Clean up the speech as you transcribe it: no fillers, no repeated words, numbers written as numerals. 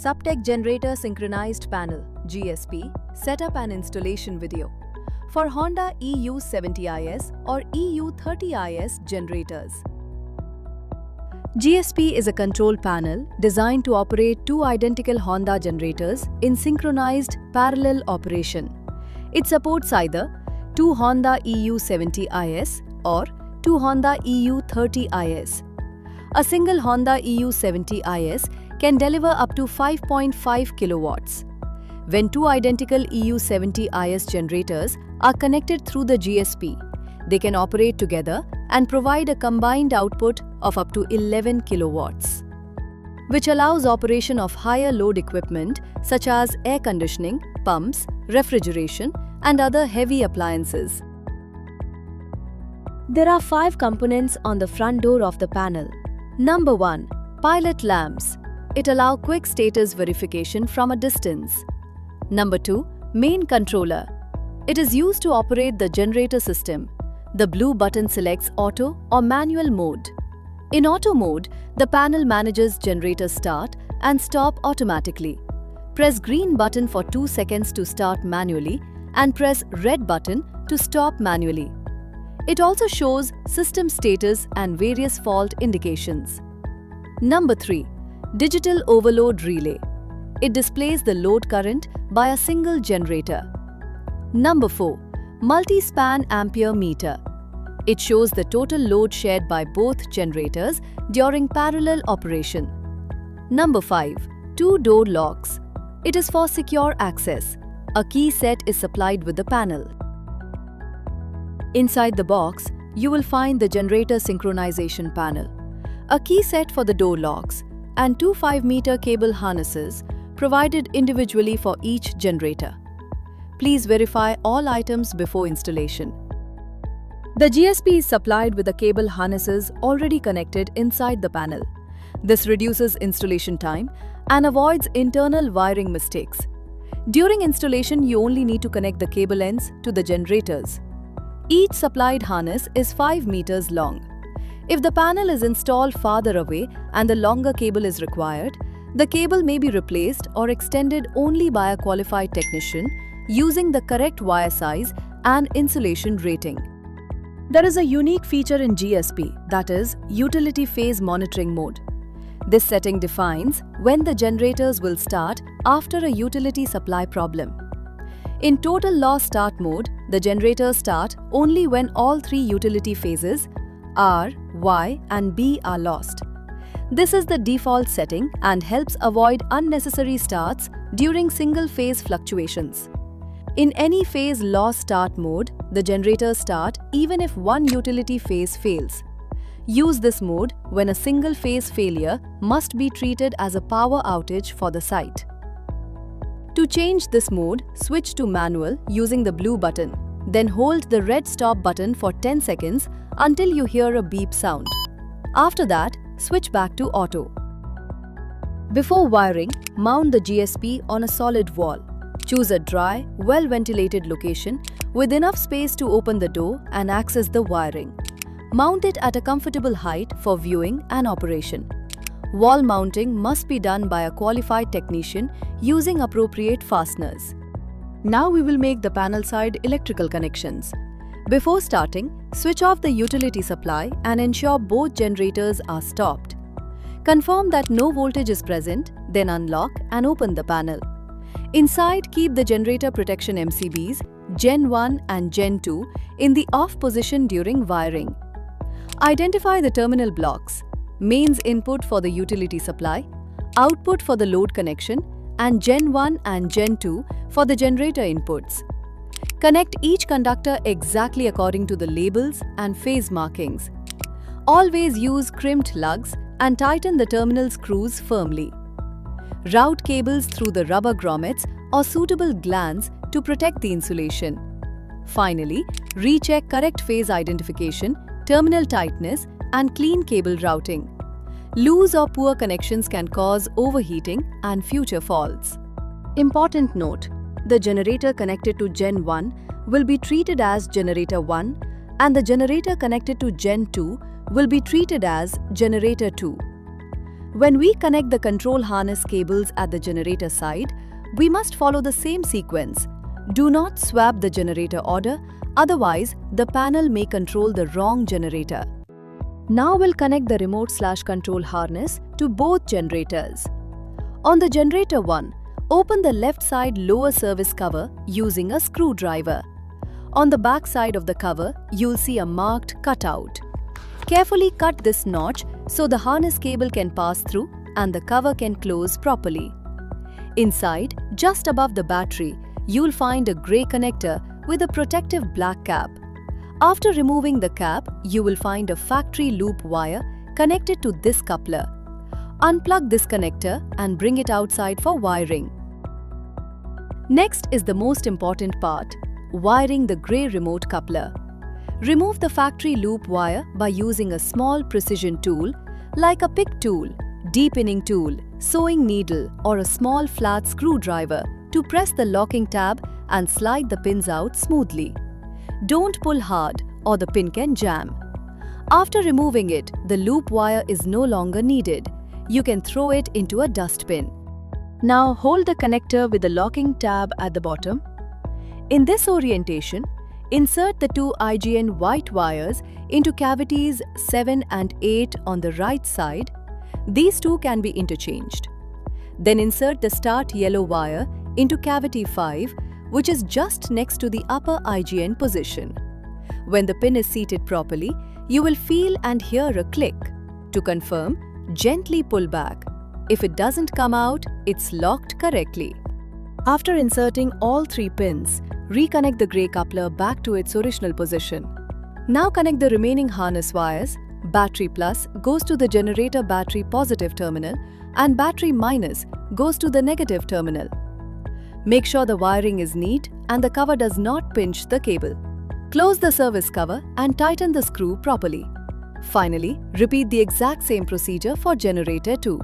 Subtech Generator Synchronized Panel (GSP) setup and installation video for Honda EU70IS or EU30IS generators. GSP is a control panel designed to operate two identical Honda generators in synchronized parallel operation. It supports either two Honda EU70IS or two Honda EU30IS. A single Honda EU70IS can deliver up to 5.5 kilowatts. When two identical EU70IS generators are connected through the GSP, they can operate together and provide a combined output of up to 11 kilowatts, which allows operation of higher load equipment such as air conditioning, pumps, refrigeration, and other heavy appliances. There are 5 components on the front door of the panel. Number 1. Pilot lamps. It allows quick status verification from a distance. Number 2. Main controller. It is used to operate the generator system. The blue button selects auto or manual mode. In auto mode, the panel manages generator start and stop automatically. Press green button for 2 seconds to start manually and press red button to stop manually. It also shows system status and various fault indications. Number 3. Digital overload relay. It displays the load current by a single generator. Number 4. Multi-span ampere meter. It shows the total load shared by both generators during parallel operation. Number 5. 2-door locks. It is for secure access. A key set is supplied with the panel. Inside the box, you will find the generator synchronization panel, a key set for the door locks, and 2 5-meter cable harnesses provided individually for each generator. Please verify all items before installation. The GSP is supplied with the cable harnesses already connected inside the panel. This reduces installation time and avoids internal wiring mistakes. During installation, you only need to connect the cable ends to the generators. Each supplied harness is 5 meters long. If the panel is installed farther away and the longer cable is required, the cable may be replaced or extended only by a qualified technician using the correct wire size and insulation rating. There is a unique feature in GSP, that is, utility phase monitoring mode. This setting defines when the generators will start after a utility supply problem. In total loss start mode, the generators start only when all 3 utility phases R, Y, and B are lost. This is the default setting and helps avoid unnecessary starts during single-phase fluctuations. In any phase loss start mode, the generators start even if one utility phase fails. Use this mode when a single-phase failure must be treated as a power outage for the site. To change this mode, switch to manual using the blue button. Then hold the red stop button for 10 seconds until you hear a beep sound. After that, switch back to auto. Before wiring, mount the GSP on a solid wall. Choose a dry, well-ventilated location with enough space to open the door and access the wiring. Mount it at a comfortable height for viewing and operation. Wall mounting must be done by a qualified technician using appropriate fasteners. Now we will make the panel side electrical connections. Before starting, switch off the utility supply and ensure both generators are stopped. Confirm that no voltage is present, then unlock and open the panel. Inside, keep the generator protection MCBs, Gen 1 and Gen 2 in the off position during wiring. Identify the terminal blocks, mains input for the utility supply, output for the load connection, and Gen 1 and Gen 2 for the generator inputs. Connect each conductor exactly according to the labels and phase markings. Always use crimped lugs and tighten the terminal screws firmly. Route cables through the rubber grommets or suitable glands to protect the insulation. Finally, recheck correct phase identification, terminal tightness, and clean cable routing. Loose or poor connections can cause overheating and future faults. Important note: the generator connected to Gen 1 will be treated as Generator 1 and the generator connected to Gen 2 will be treated as Generator 2. When we connect the control harness cables at the generator side, we must follow the same sequence. Do not swap the generator order, otherwise the panel may control the wrong generator. Now we'll connect the remote/control harness to both generators. On the generator 1, open the left side lower service cover using a screwdriver. On the back side of the cover, you'll see a marked cutout. Carefully cut this notch so the harness cable can pass through and the cover can close properly. Inside, just above the battery, you'll find a grey connector with a protective black cap. After removing the cap, you will find a factory loop wire connected to this coupler. Unplug this connector and bring it outside for wiring. Next is the most important part, wiring the grey remote coupler. Remove the factory loop wire by using a small precision tool like a pick tool, deepening tool, sewing needle or a small flat screwdriver to press the locking tab and slide the pins out smoothly. Don't pull hard or the pin can jam. After removing it, the loop wire is no longer needed. You can throw it into a dustbin. Now hold the connector with the locking tab at the bottom. In this orientation, insert the two IGN white wires into cavities 7 and 8 on the right side. These two can be interchanged. Then insert the start yellow wire into cavity 5, which is just next to the upper IGN position. When the pin is seated properly, you will feel and hear a click. To confirm, gently pull back. If it doesn't come out, it's locked correctly. After inserting all 3 pins, reconnect the grey coupler back to its original position. Now connect the remaining harness wires. Battery plus goes to the generator battery positive terminal and battery minus goes to the negative terminal. Make sure the wiring is neat and the cover does not pinch the cable. Close the service cover and tighten the screw properly. Finally, repeat the exact same procedure for generator 2.